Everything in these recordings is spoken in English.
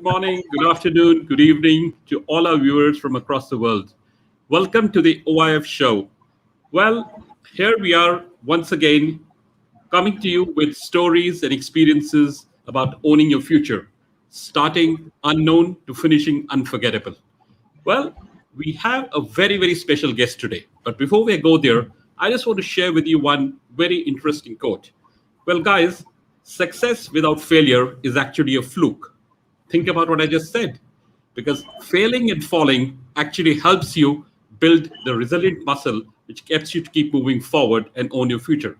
morning, good afternoon, good evening to all our viewers from across the world. Welcome to the OYF show. Well, here we are once again coming to you with stories and experiences about owning your future, starting unknown to finishing unforgettable. Well, we have a very special guest today. But before we go there, I just want to share with you one very interesting quote. Well, guys, success without failure is actually a fluke. Think about what I just said. Because failing and falling actually helps you build the resilient muscle which helps you to keep moving forward and own your future.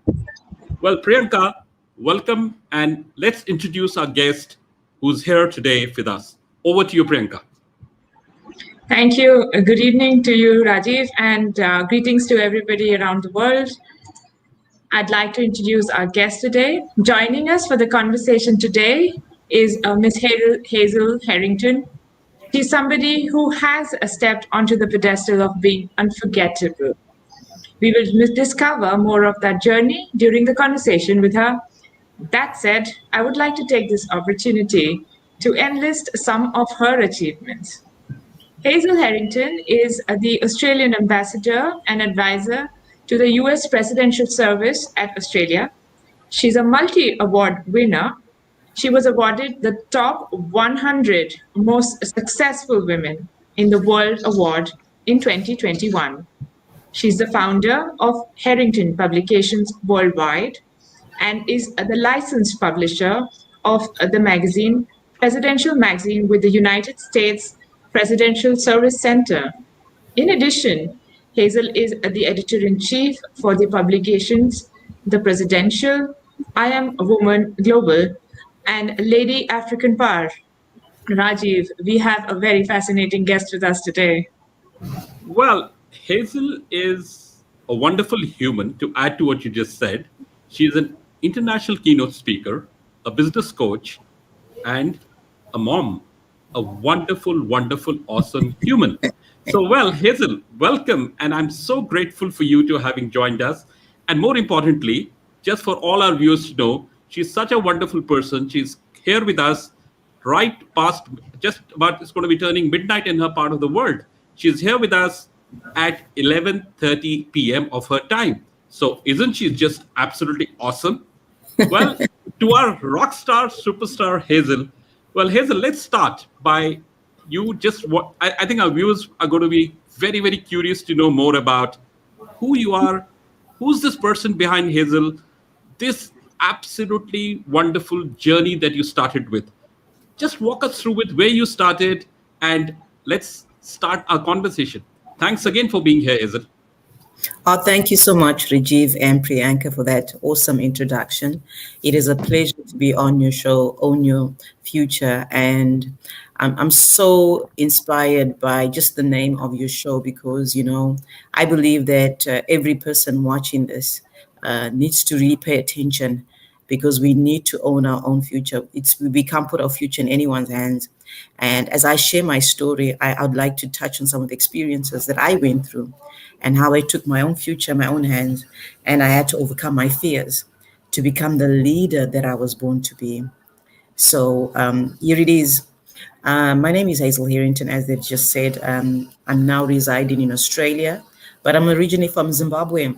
Well, Priyanka, welcome, and let's introduce our guest who's here today with us. Over to you, Priyanka. Thank you. Good evening to you, Rajiv, and greetings to everybody around the world. I'd like to introduce our guest today. Joining us for the conversation today is Miss Hazel Herrington. She's somebody who has stepped onto the pedestal of being unforgettable. We will discover more of that journey during the conversation with her. That said, I would like to take this opportunity to enlist some of her achievements. Hazel Herrington is the Australian ambassador and advisor to the US Presidential Service at Australia. She's a multi-award winner. She was awarded the top 100 most successful women in the world award in 2021. She's the founder of Herrington Publications Worldwide and is the licensed publisher of the magazine, Presidential Magazine with the United States Presidential Service Center. In addition, Hazel is the editor-in-chief for the publications The Presidential, I Am a Woman Global, and Lady African Power. Rajiv, we have a very fascinating guest with us today. Well, Hazel is a wonderful human. To add to what you just said, she is an international keynote speaker, a business coach, and a mom. A wonderful, awesome human. So, well, Hazel, welcome. And I'm so grateful for you to having joined us. And more importantly, just for all our viewers to know, she's such a wonderful person. She's here with us right past, just about, it's going to be turning midnight in her part of the world. She's here with us at 11:30 p.m. of her time. So isn't she just absolutely awesome? Well, to our rock star, superstar Hazel, well, Hazel, let's start by you just what I think our viewers are going to be very curious to know more about who you are, who's this person behind Hazel, this absolutely wonderful journey that you started with. Just walk us through with where you started and let's start our conversation. Thanks again for being here, Hazel. Oh, thank you so much, Rajiv and Priyanka, for that awesome introduction. It is a pleasure to be on your show, Own Your Future. And I'm so inspired by just the name of your show because, I believe that every person watching this needs to really pay attention because we need to own our own future. We can't put our future in anyone's hands. And as I share my story, I would like to touch on some of the experiences that I went through and how I took my own future in my own hands, and I had to overcome my fears to become the leader that I was born to be. So here it is. My name is Hazel Herrington, as they just said. I'm now residing in Australia, but I'm originally from Zimbabwe.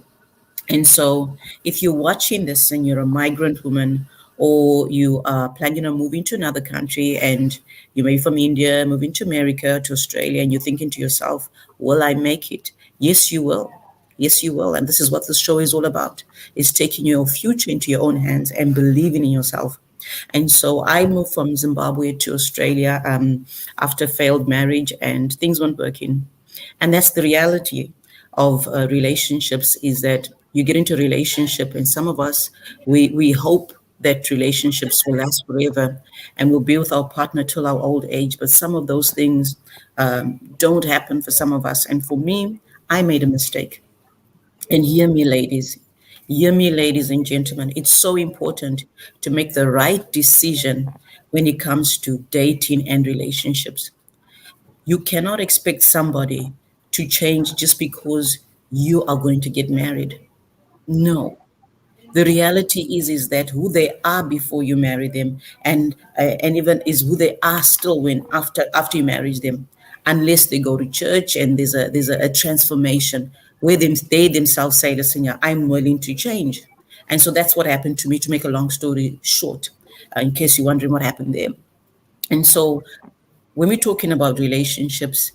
And so if you're watching this and you're a migrant woman or you are planning on moving to another country and you may be from India, moving to America, to Australia, and you're thinking to yourself, will I make it? Yes, you will. Yes, you will. And this is what this show is all about, is taking your future into your own hands and believing in yourself. And so I moved from Zimbabwe to Australia after failed marriage and things weren't working. And that's the reality of relationships, is that you get into a relationship and some of us, we hope that relationships will last forever and we'll be with our partner till our old age. But some of those things don't happen for some of us. And for me, I made a mistake. And hear me, ladies and gentlemen, it's so important to make the right decision when it comes to dating and relationships. You cannot expect somebody to change just because you are going to get married. No. The reality is that who they are before you marry them, and even is who they are still when after you marry them, unless they go to church and there's a transformation where they themselves say, listen, yeah, I'm willing to change. And so that's what happened to me, to make a long story short, in case you're wondering what happened there. And so when we're talking about relationships,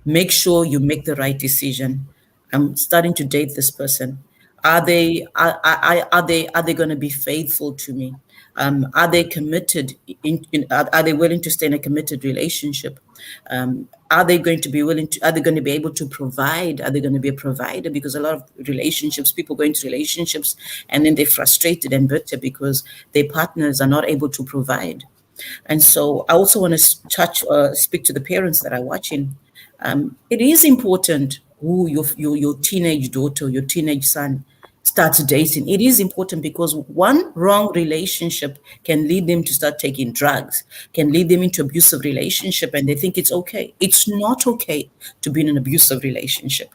make sure you make the right decision. I'm starting to date this person. Are they going to be faithful to me? Are they committed? Are they willing to stay in a committed relationship? Are they going to be willing to? Are they going to be able to provide? Are they going to be a provider? Because a lot of relationships, people go into relationships and then they're frustrated and bitter because their partners are not able to provide. And so I also want to speak to the parents that are watching. It is important who your teenage daughter, your teenage son starts dating. It is important because one wrong relationship can lead them to start taking drugs, can lead them into abusive relationship, and they think it's okay. It's not okay to be in an abusive relationship.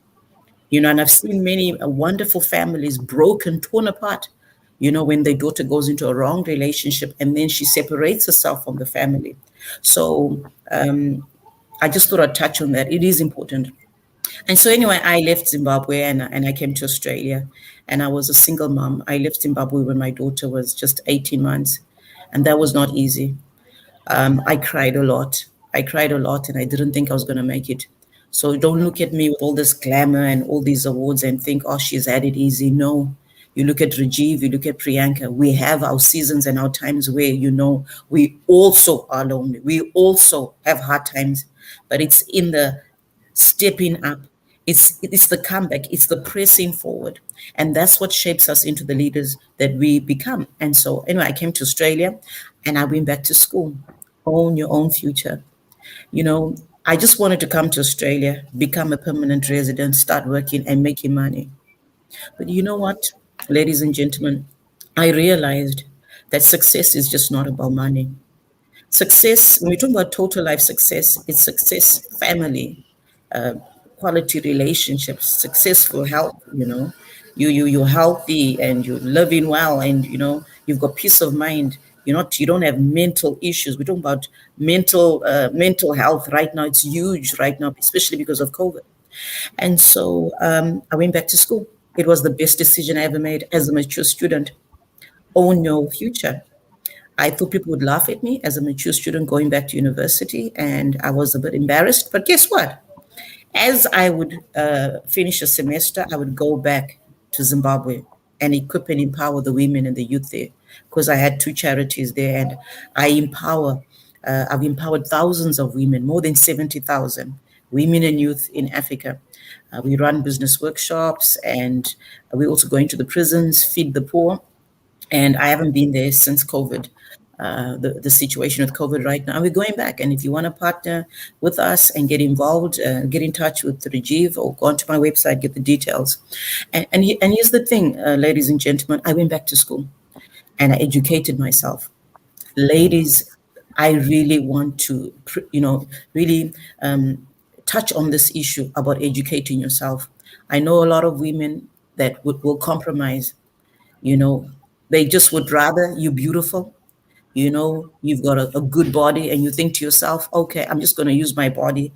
And I've seen many wonderful families broken, torn apart, when their daughter goes into a wrong relationship and then she separates herself from the family. So I just thought I'd touch on that. It is important. And so anyway, I left Zimbabwe and I came to Australia, and I was a single mom. I left Zimbabwe when my daughter was just 18 months, and that was not easy. I cried a lot. I cried a lot, and I didn't think I was going to make it. So don't look at me with all this glamour and all these awards and think, oh, she's had it easy. No. You look at Rajiv, you look at Priyanka. We have our seasons and our times where, we also are lonely. We also have hard times, but it's in the stepping up. It's the comeback. It's the pressing forward. And that's what shapes us into the leaders that we become. And so anyway, I came to Australia and I went back to school. Own your own future. I just wanted to come to Australia, become a permanent resident, start working and making money. But you know what, ladies and gentlemen, I realized that success is just not about money. Success, when we talk about total life success, it's success, family, uh, quality relationships, successful health. You're healthy and you're living well, and you've got peace of mind. You don't have mental issues. We're talking about mental health right now. It's huge right now, especially because of COVID. And so I went back to school. It was the best decision I ever made as a mature student. Own your future. I thought people would laugh at me as a mature student going back to university, and I was a bit embarrassed. But guess what? As I would finish a semester, I would go back to Zimbabwe and equip and empower the women and the youth there, because I had two charities there, and I've empowered thousands of women, more than 70,000 women and youth in Africa. We run business workshops, and we also go into the prisons, feed the poor. And I haven't been there since COVID. The situation with COVID right now, we're going back. And if you want to partner with us and get involved, get in touch with Rajiv or go onto my website, get the details. And here's the thing, ladies and gentlemen, I went back to school and I educated myself. Ladies, I really want to, really touch on this issue about educating yourself. I know a lot of women that will compromise. They just would rather you beautiful. You've got a good body, and you think to yourself, okay, I'm just going to use my body,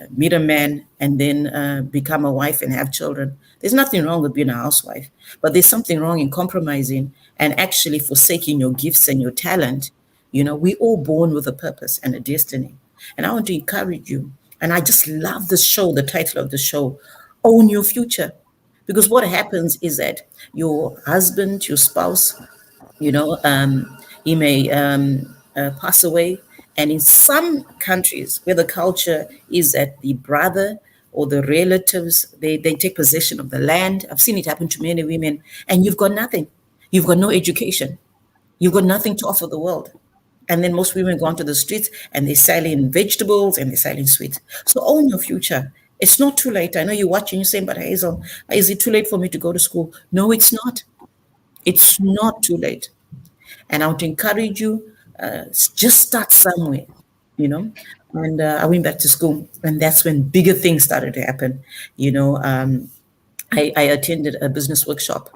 meet a man, and then become a wife and have children. There's nothing wrong with being a housewife, but there's something wrong in compromising and actually forsaking your gifts and your talent. We all born with a purpose and a destiny. And I want to encourage you. And I just love the show, the title of the show, Own Your Future. Because what happens is that your husband, your spouse, he may pass away. And in some countries where the culture is that the brother or the relatives, they take possession of the land. I've seen it happen to many women, and you've got nothing. You've got no education. You've got nothing to offer the world. And then most women go onto the streets and they're selling vegetables and they're selling sweets. So own your future. It's not too late. I know you're watching, you're saying, but Hazel, is it too late for me to go to school? No, it's not. It's not too late. And I want to encourage you, just start somewhere, And I went back to school, and that's when bigger things started to happen. I attended a business workshop,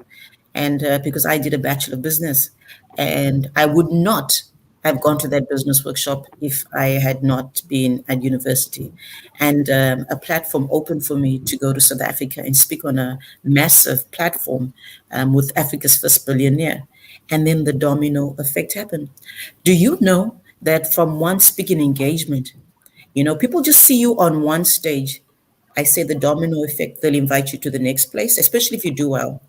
and because I did a Bachelor of Business, and I would not have gone to that business workshop if I had not been at university. And a platform opened for me to go to South Africa and speak on a massive platform with Africa's first billionaire. And then the domino effect happened. Do you know that from one speaking engagement, people just see you on one stage. I say the domino effect, they'll invite you to the next place, especially if you do well.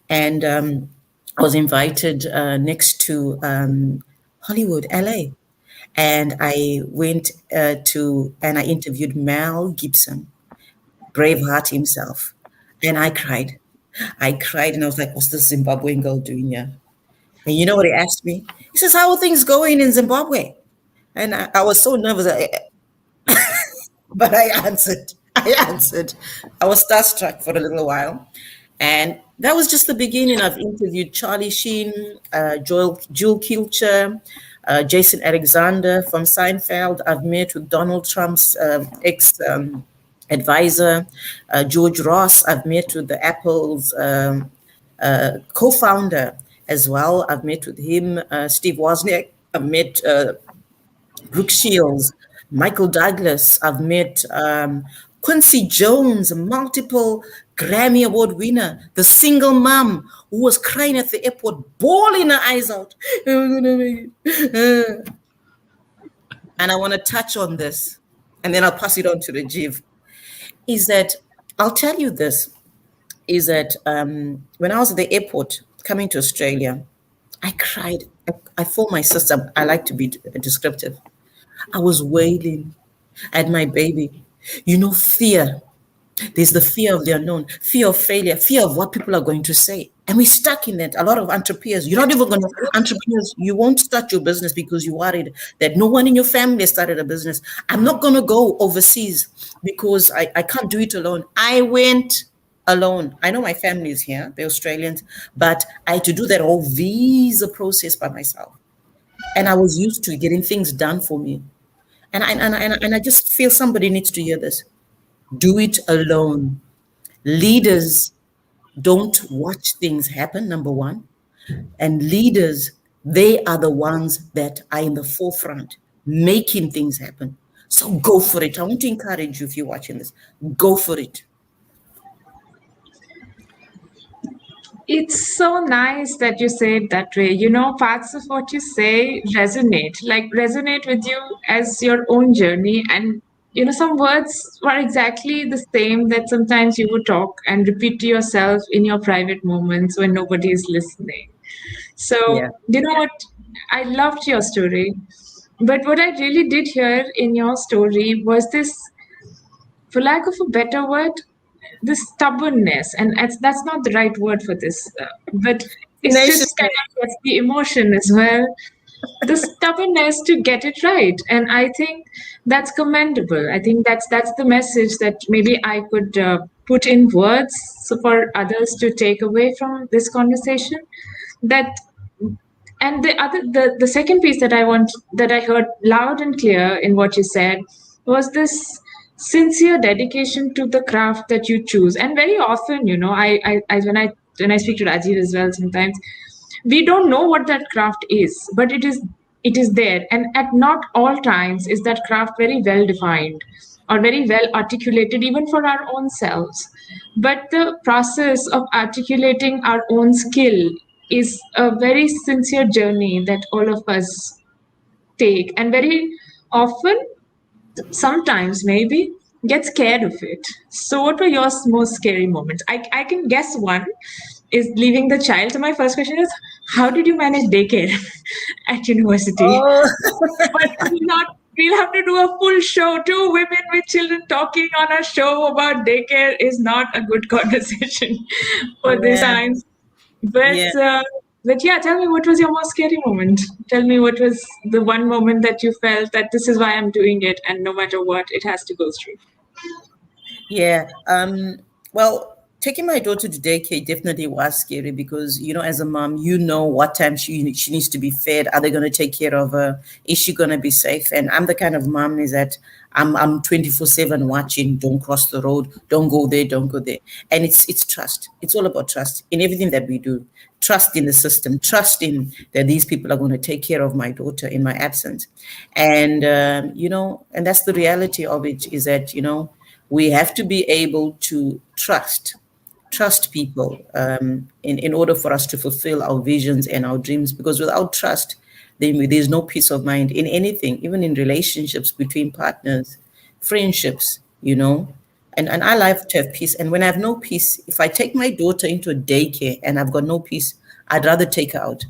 And I was invited next to Hollywood, LA. And I went and I interviewed Mel Gibson, Braveheart himself. And I cried. I cried and I was like, what's this Zimbabwean girl doing here? And you know what he asked me? He says, how are things going in Zimbabwe? And I was so nervous. But I answered. I answered. I was starstruck for a little while. And that was just the beginning. I've interviewed Charlie Sheen, Jewel Kilcher, Jason Alexander from Seinfeld. I've met with Donald Trump's ex advisor, George Ross. I've met with the Apple's co-founder as well. I've met with him, Steve Wozniak. I've met Brooke Shields, Michael Douglas. I've met Quincy Jones, a multiple Grammy Award winner, the single mom who was crying at the airport, bawling her eyes out. I'm gonna make it. And I want to touch on this, and then I'll pass it on to Rajiv. Is that I'll tell you this: is that when I was at the airport coming to Australia, I cried. I phoned my sister. I like to be descriptive. I was wailing at my baby. Fear. There's the fear of the unknown, fear of failure, fear of what people are going to say. And we're stuck in that. A lot of entrepreneurs, you won't start your business because you're worried that no one in your family started a business. I'm not going to go overseas because I can't do it alone. I went alone. I know my family is here, they're Australians, but I had to do that whole visa process by myself. And I was used to getting things done for me. And I just feel somebody needs to hear this. Do it alone. Leaders don't watch things happen, number one. And leaders, they are the ones that are in the forefront, making things happen. So go for it. I want to encourage you, if you're watching this, go for it. It's so nice that you say it that way. Parts of what you say resonate with you as your own journey. And, some words are exactly the same that sometimes you would talk and repeat to yourself in your private moments when nobody is listening. So, Yeah. you know what? I loved your story. But what I really did hear in your story was this, for lack of a better word, the stubbornness, and that's not the right word for this, but it's just kind of gets the emotion as well, the stubbornness to get it right. And I think that's commendable. I think that's the message that maybe I could put in words so for others to take away from this conversation. That and the second piece that I heard loud and clear in what you said was this sincere dedication to the craft that you choose. And very often, I when I speak to Rajiv as well, sometimes we don't know what that craft is, but it is there. And at not all times is that craft very well defined or very well articulated, even for our own selves. But the process of articulating our own skill is a very sincere journey that all of us take. And very often, sometimes maybe, get scared of it. So what were your most scary moments? I can guess one is leaving the child. So my first question is, how did you manage daycare at university? Oh. But we'll have to do a full show. Two women with children talking on a show about daycare is not a good conversation for this time. But yeah, tell me, what was your most scary moment? Tell me, what was the one moment that you felt that this is why I'm doing it, and no matter what, it has to go through? Yeah. Well, taking my daughter to daycare definitely was scary because, as a mom, what time she needs to be fed. Are they going to take care of her? Is she going to be safe? And I'm the kind of mom is that I'm 24/7 watching. Don't cross the road. Don't go there. Don't go there. And it's trust. It's all about trust in everything that we do. trust in the system, trust in that these people are going to take care of my daughter in my absence. And, and that's the reality of it, is that, we have to be able to trust people in order for us to fulfill our visions and our dreams, because without trust, then there's no peace of mind in anything, even in relationships between partners, friendships, and I like to have peace. And when I have no peace, if I take my daughter into a daycare and I've got no peace, I'd rather take her out,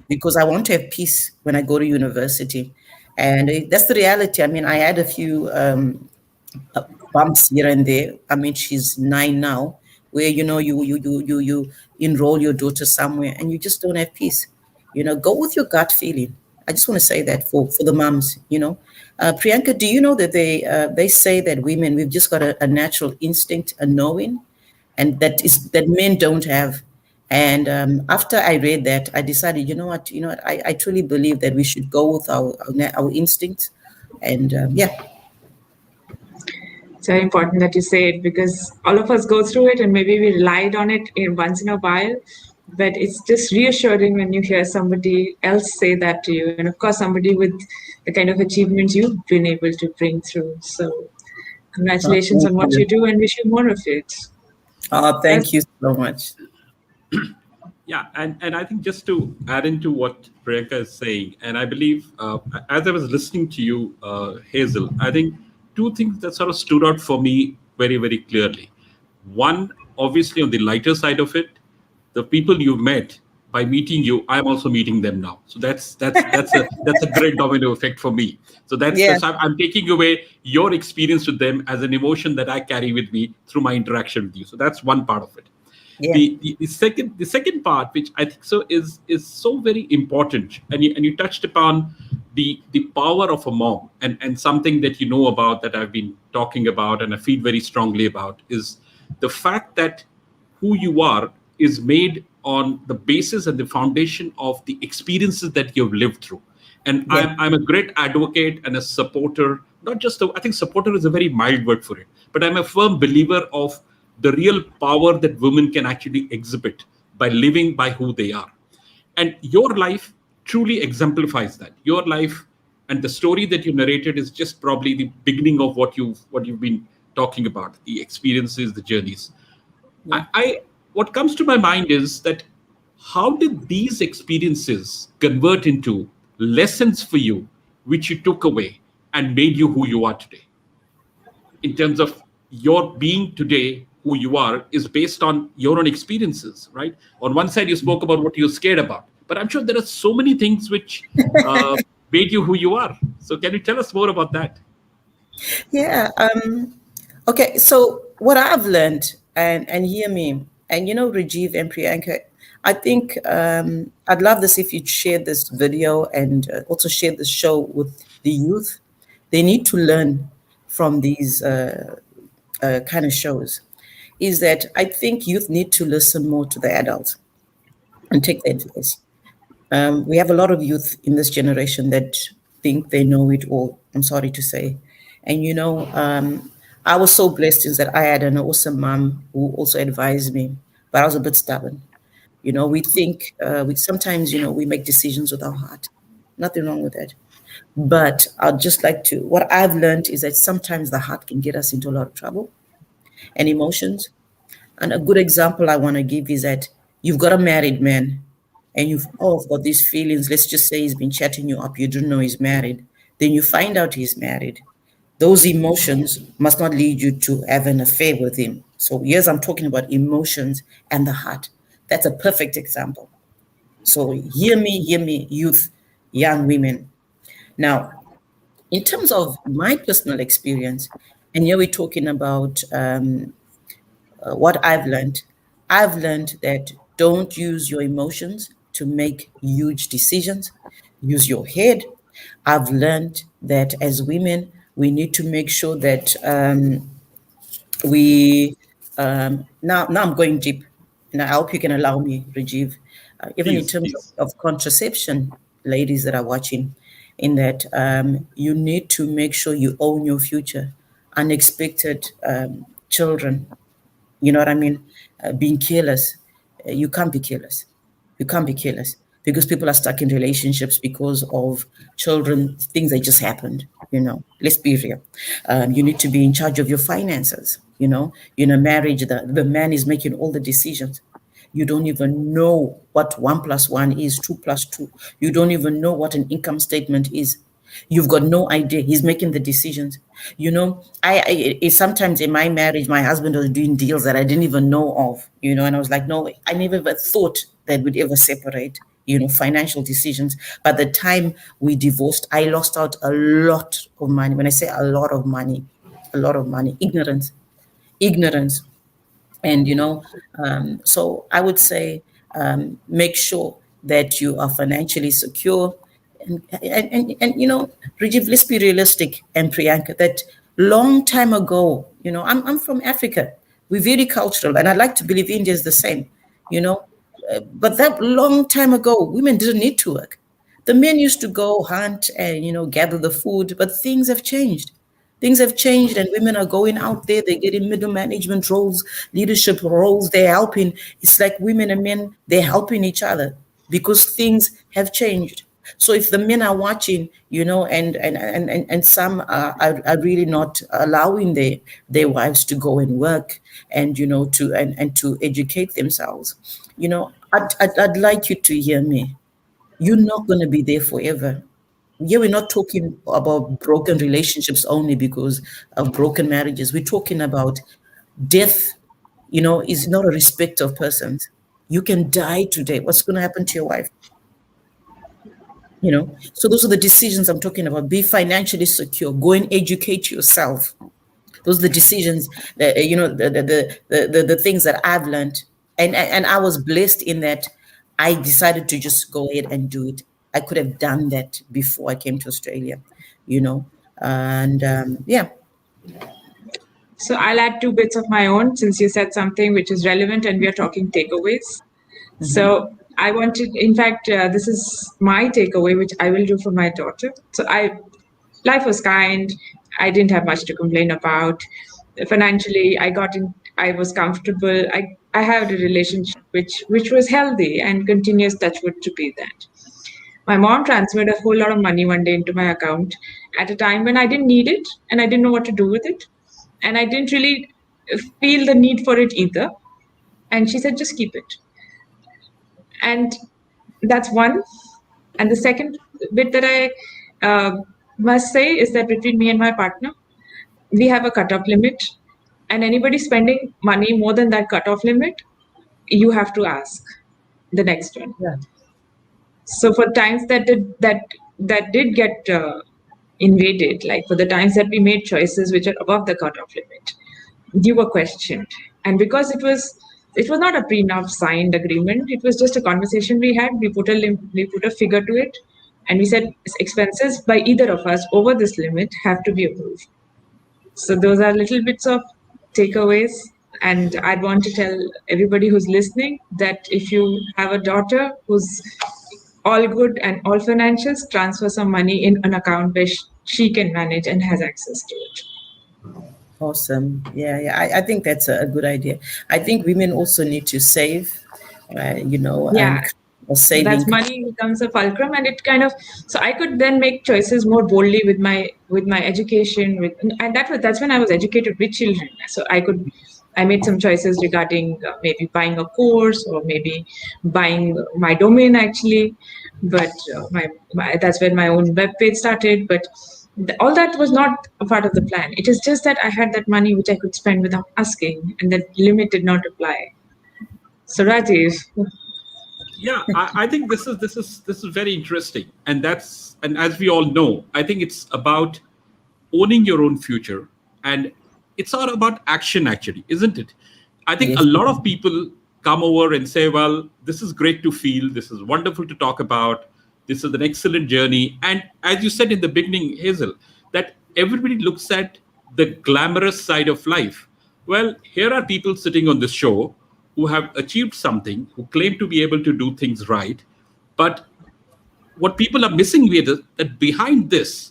because I want to have peace when I go to university. And that's the reality. I mean, I had a few bumps here and there. I mean, she's 9 now, where you enroll your daughter somewhere and you just don't have peace. Go with your gut feeling. I just want to say that for the moms. Priyanka, do you know that they say that women, we've just got a natural instinct, a knowing, and that men don't have. And after I read that, I decided, I truly believe that we should go with our instincts, and yeah. It's very important that you say it, because all of us go through it and maybe we relied on it once in a while. But it's just reassuring when you hear somebody else say that to you. And of course, somebody with the kind of achievements you've been able to bring through. So congratulations on what you do, and wish you more of it. Oh, thank you so much. Yeah, and I think just to add into what Priyanka is saying, and I believe as I was listening to you, Hazel, I think two things that sort of stood out for me very, very clearly. One, obviously, on the lighter side of it, the people you met, by meeting you, I'm also meeting them now. So that's a great domino effect for me. So I'm taking away your experience with them as an emotion that I carry with me through my interaction with you. So that's one part of it. Yeah. The second part, which I think so is so very important, and you touched upon the power of a mom, and something that you know about, that I've been talking about and I feel very strongly about, is the fact that who you are is made on the basis and the foundation of the experiences that you've lived through. And Yeah. I'm a great advocate and a supporter, not just I think supporter is a very mild word for it, but I'm a firm believer of the real power that women can actually exhibit by living by who they are. And your life truly exemplifies that. Your life and the story that you narrated is just probably the beginning of what you've been talking about, the experiences, the journeys. Yeah. I what comes to my mind is that how did these experiences convert into lessons for you, which you took away and made you who you are today? In terms of your being today, who you are is based on your own experiences, right? On one side, you spoke about what you're scared about, but I'm sure there are so many things which made you who you are. So, can you tell us more about that? Yeah. Okay. So what I've learned, and hear me, and Rajiv and Priyanka, I think I'd love this if you'd share this video and also share the show with the youth. They need to learn from these kind of shows. Is that I think youth need to listen more to the adults and take their advice. We have a lot of youth in this generation that think they know it all. I'm sorry to say. And I was so blessed is that I had an awesome mom who also advised me, but I was a bit stubborn. We think we sometimes we make decisions with our heart. Nothing wrong with that. But I'd just like to. What I've learned is that sometimes the heart can get us into a lot of trouble and emotions. And a good example I want to give is that you've got a married man and you've got these feelings. Let's just say he's been chatting you up. You don't know he's married. Then you find out he's married. Those emotions must not lead you to have an affair with him. So, yes, I'm talking about emotions and the heart. That's a perfect example. So, hear me, youth, young women. Now, in terms of my personal experience, and here we're talking about what I've learned that don't use your emotions to make huge decisions. Use your head. I've learned that as women, we need to make sure that we now I'm going deep, and I hope you can allow me, Rajiv, even in Please, terms please. of contraception, ladies that are watching, in that you need to make sure you own your future. Unexpected children, you know what I mean? Being careless. you can't be careless. You can't be careless because people are stuck in relationships because of children, things that just happened. Let's be real. You need to be in charge of your finances. In a marriage, the man is making all the decisions. You don't even know what 1 + 1 is, 2 + 2. You don't even know what an income statement is. You've got no idea. He's making the decisions. Sometimes in my marriage, my husband was doing deals that I didn't even know of, and I was like, no, I never ever thought that we'd ever separate, financial decisions. By the time we divorced, I lost out a lot of money. When I say a lot of money, ignorance. And, so I would say make sure that you are financially secure. And Rajiv, let's be realistic, and Priyanka, that long time ago, I'm from Africa. We're very cultural, and I like to believe India is the same, but that long time ago, women didn't need to work. The men used to go hunt and, gather the food, but things have changed. Things have changed, and women are going out there. They get in middle management roles, leadership roles. They're helping. It's like women and men, they're helping each other because things have changed. So if the men are watching, and some are really not allowing their wives to go and work and, to educate themselves, I'd like you to hear me. You're not going to be there forever. Yeah, we're not talking about broken relationships only because of broken marriages. We're talking about death, is not a respect of persons. You can die today. What's going to happen to your wife? So those are the decisions I'm talking about. Be financially secure. Go and educate yourself. Those are the decisions that, the things that I've learned. And I was blessed in that I decided to just go ahead and do it. I could have done that before I came to Australia, and yeah. So I'll add 2 bits of my own since you said something which is relevant and we are talking takeaways. So I wanted, in fact, this is my takeaway, which I will do for my daughter. So life was kind. I didn't have much to complain about. Financially, I was comfortable. I had a relationship which was healthy and continuous, touch wood, to be that. My mom transferred a whole lot of money one day into my account at a time when I didn't need it and I didn't know what to do with it. And I didn't really feel the need for it either. And she said, just keep it. And that's one. And the second bit that I must say is that between me and my partner, we have a cutoff limit. And anybody spending money more than that cutoff limit, you have to ask the next one. Yeah. So for times that did get invaded, like for the times that we made choices which are above the cutoff limit, you were questioned. And because it was not a prenup signed agreement, it was just a conversation we had. We put a figure to it, and we said expenses by either of us over this limit have to be approved. So those are little bits of takeaways. And I'd want to tell everybody who's listening that if you have a daughter who's all good and all financials, transfer some money in an account where she can manage and has access to it. Awesome. Yeah. I think that's a good idea. I think women also need to save, saving. That's money becomes a fulcrum, and it kind of, so I could then make choices more boldly with my education, and that's when I was educated with children. So I made some choices regarding maybe buying a course or maybe buying my domain actually, but that's when my own web page started. But all that was not a part of the plan. It is just that I had that money which I could spend without asking, and that limit did not apply. So Rajesh. Yeah, I think this is very interesting, and as we all know, I think it's about owning your own future, and it's all about action, actually, isn't it? I think Yes. a lot of people come over and say, well, this is great to feel, this is wonderful to talk about, this is an excellent journey. And as you said in the beginning, Hazel, that everybody looks at the glamorous side of life. Well, here are people sitting on this show who have achieved something, who claim to be able to do things right. But what people are missing with is that behind this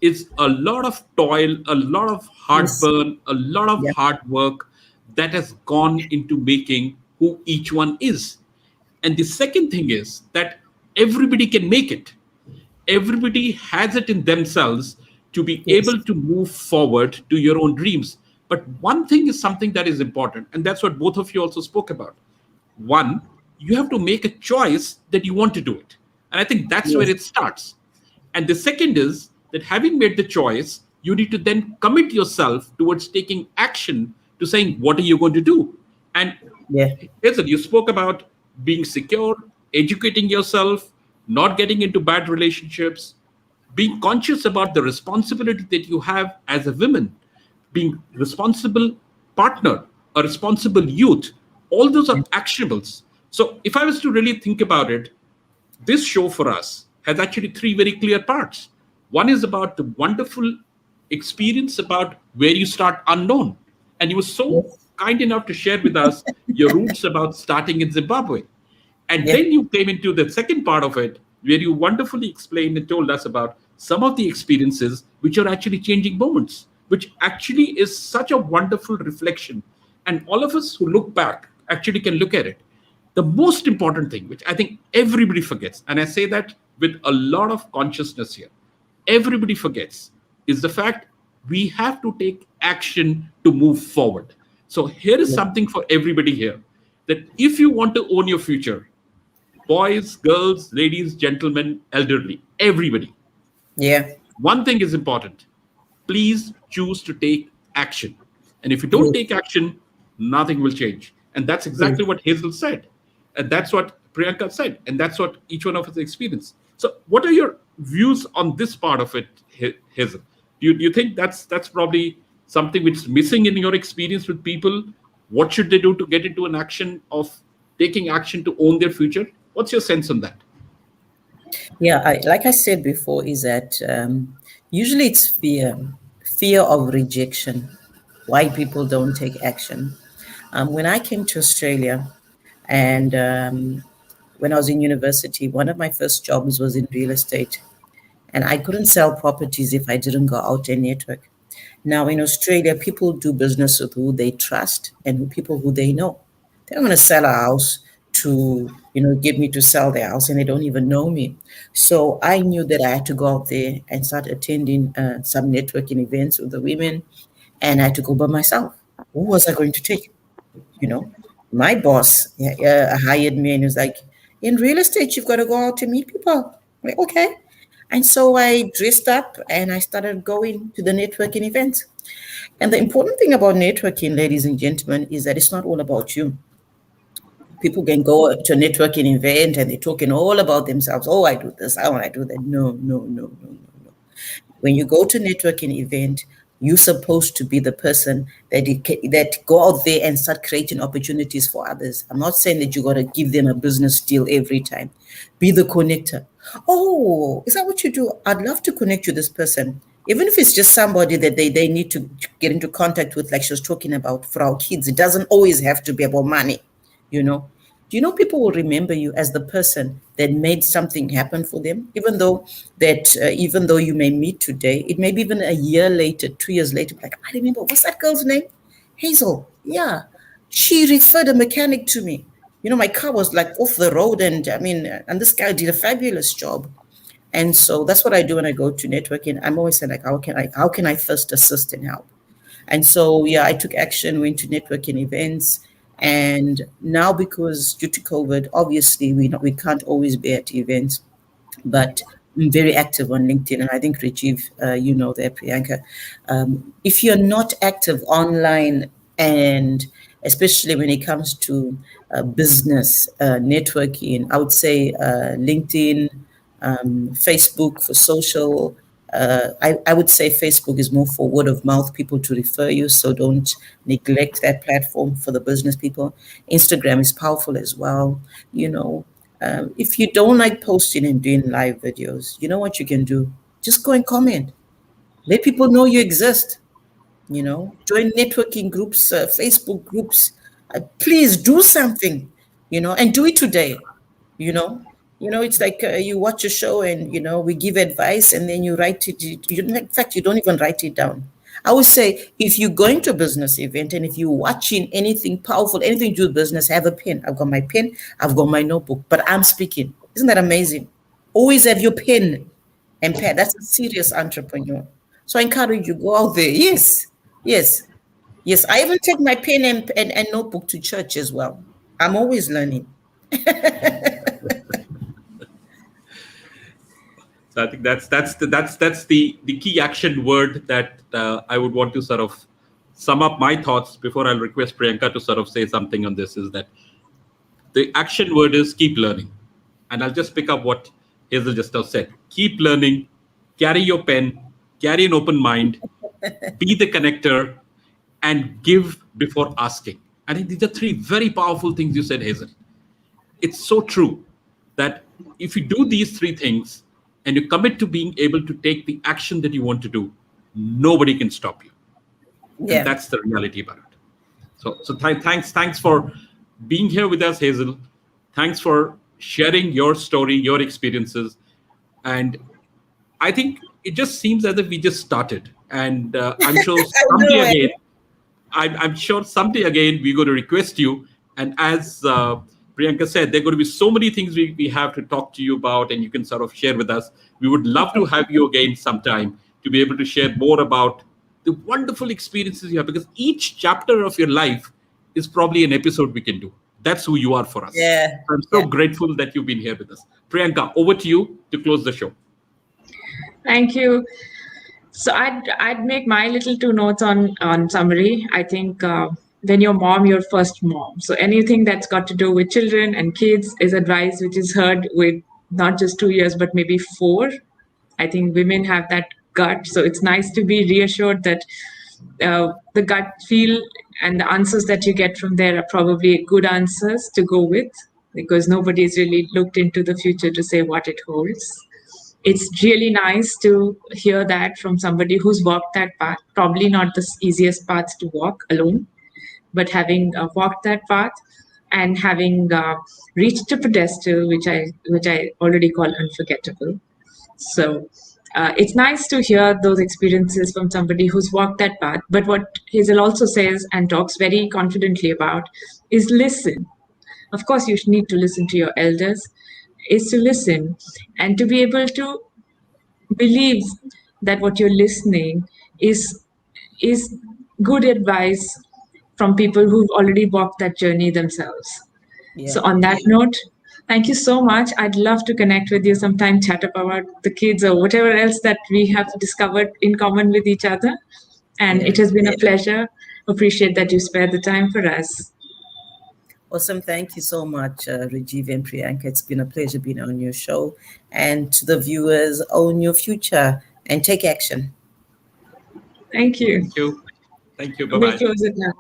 is a lot of toil, a lot of Yes. heartburn, a lot of Yeah. hard work that has gone into making who each one is. And the second thing is that everybody can make it. Everybody has it in themselves to be Yes. able to move forward to your own dreams. But one thing is something that is important, and that's what both of you also spoke about. One, you have to make a choice that you want to do it. And I think that's where Yes. it starts. And the second is that having made the choice, you need to then commit yourself towards taking action to saying, what are you going to do? And Yeah. Hazel, you spoke about being secure, educating yourself, not getting into bad relationships, being conscious about the responsibility that you have as a woman, being responsible partner, a responsible youth. All those are actionables. So if I was to really think about it, this show for us has actually three very clear parts. One is about the wonderful experience about where you start unknown. And you were so Yes. kind enough to share with us your roots about starting in Zimbabwe. And Yeah. then you came into the second part of it, where you wonderfully explained and told us about some of the experiences which are actually changing moments, which actually is such a wonderful reflection. And all of us who look back actually can look at it. The most important thing, which I think everybody forgets, and I say that with a lot of consciousness here, everybody forgets, is the fact we have to take action to move forward. So here is Yeah. something for everybody here, that if you want to own your future, boys, girls, ladies, gentlemen, elderly, everybody, Yeah. one thing is important. Please choose to take action. And if you don't Yes. take action, nothing will change. And that's Yes. exactly what Hazel said. And that's what Priyanka said. And that's what each one of us experienced. So, what are your views on this part of it, Hazel? Do you think that's probably something which is missing in your experience with people? What should they do to get into an action of taking action to own their future? What's your sense on that? Yeah, like I said before, is that usually it's fear of rejection, why people don't take action. When I came to Australia, and when I was in university, one of my first jobs was in real estate, and I couldn't sell properties if I didn't go out and network. Now in Australia, people do business with who they trust and who people who they know. They're not going to sell a house to, get me to sell their house, and they don't even know me. So I knew that I had to go out there and start attending some networking events with the women, and I had to go by myself. Who was I going to take? You know, my boss hired me and he was like, in real estate, you've got to go out to meet people. I'm like, okay. And so I dressed up and I started going to the networking events. And the important thing about networking, ladies and gentlemen, is that it's not all about you. People can go to a networking event and they're talking all about themselves. Oh, I do this. Oh, I do that. No, no, no, no, no, no. When you go to networking event, you're supposed to be the person that go out there and start creating opportunities for others. I'm not saying that you got to give them a business deal every time. Be the connector. Oh, is that what you do? I'd love to connect you this person. Even if it's just somebody that they need to get into contact with, like she was talking about for our kids. It doesn't always have to be about money, you know. Do you know people will remember you as the person that made something happen for them, even though you may meet today, it may be even a year later, 2 years later, like, I remember, what's that girl's name? Hazel. Yeah. She referred a mechanic to me. My car was like off the road, and I mean, and this guy did a fabulous job. And so that's what I do when I go to networking. I'm always saying, like, how can I first assist and help? And so, yeah, I took action, went to networking events. And now, because due to COVID, obviously, we can't always be at events, but I'm very active on LinkedIn. And I think, Rajiv, there, Priyanka. If you're not active online, and especially when it comes to business, networking, I would say LinkedIn, Facebook for social. I would say Facebook is more for word of mouth, people to refer you. So don't neglect that platform for the business people. Instagram is powerful as well. If you don't like posting and doing live videos, you know what you can do? Just go and comment. Let people know you exist. Join networking groups, Facebook groups. Please do something, and do it today. you know it's like you watch a show and we give advice, and then you write it. In fact, you don't even write it down. I would say if you're going to a business event and if you're watching anything powerful, anything to do with business, have a pen. I've got my pen, I've got my notebook, but I'm speaking. Isn't that amazing? Always have your pen and pad. That's a serious entrepreneur. So I encourage you, go out there. Yes, yes, yes. I even take my pen and notebook to church as well. I'm always learning. So I think that's the key action word that I would want to sort of sum up my thoughts before I'll request Priyanka to sort of say something on this. Is that the action word is keep learning, and I'll just pick up what Hazel just now said. Keep learning, carry your pen, carry an open mind, be the connector, and give before asking. I think these are three very powerful things you said, Hazel. It's so true that if you do these three things and you commit to being able to take the action that you want to do, nobody can stop you. And Yeah. that's the reality about it. Thanks for being here with us, Hazel. Thanks for sharing your story, your experiences. And I think it just seems as if we just started. And I'm sure I someday know again, it. I'm sure someday again we're going to request you. And as Priyanka said, there are going to be so many things we have to talk to you about, and you can sort of share with us. We would love to have you again sometime to be able to share more about the wonderful experiences you have, because each chapter of your life is probably an episode we can do. That's who you are for us. Yeah. I'm so Yeah. grateful that you've been here with us. Priyanka, over to you to close the show. Thank you. So I'd make my little two notes on summary. I think when you're mom, you're first mom. So anything that's got to do with children and kids is advice which is heard with not just 2 years but maybe four. I think women have that gut, so it's nice to be reassured that the gut feel and the answers that you get from there are probably good answers to go with, because nobody's really looked into the future to say what it holds. It's really nice to hear that from somebody who's walked that path, probably not the easiest path to walk alone, but having walked that path and having reached a pedestal which I already call unforgettable. So it's nice to hear those experiences from somebody who's walked that path. But what Hazel also says and talks very confidently about is listen. Of course, you need to listen to your elders, is to listen and to be able to believe that what you're listening is good advice from people who've already walked that journey themselves. So, Yeah. on that note, thank you so much. I'd love to connect with you sometime, chat about the kids or whatever else that we have discovered in common with each other. And Yeah. it has been a pleasure. Appreciate that you spared the time for us. Awesome. Thank you so much, Rajiv and Priyanka. It's been a pleasure being on your show. And to the viewers, own your future and take action. Thank you. Thank you. Thank you. Bye We'll bye. close it now.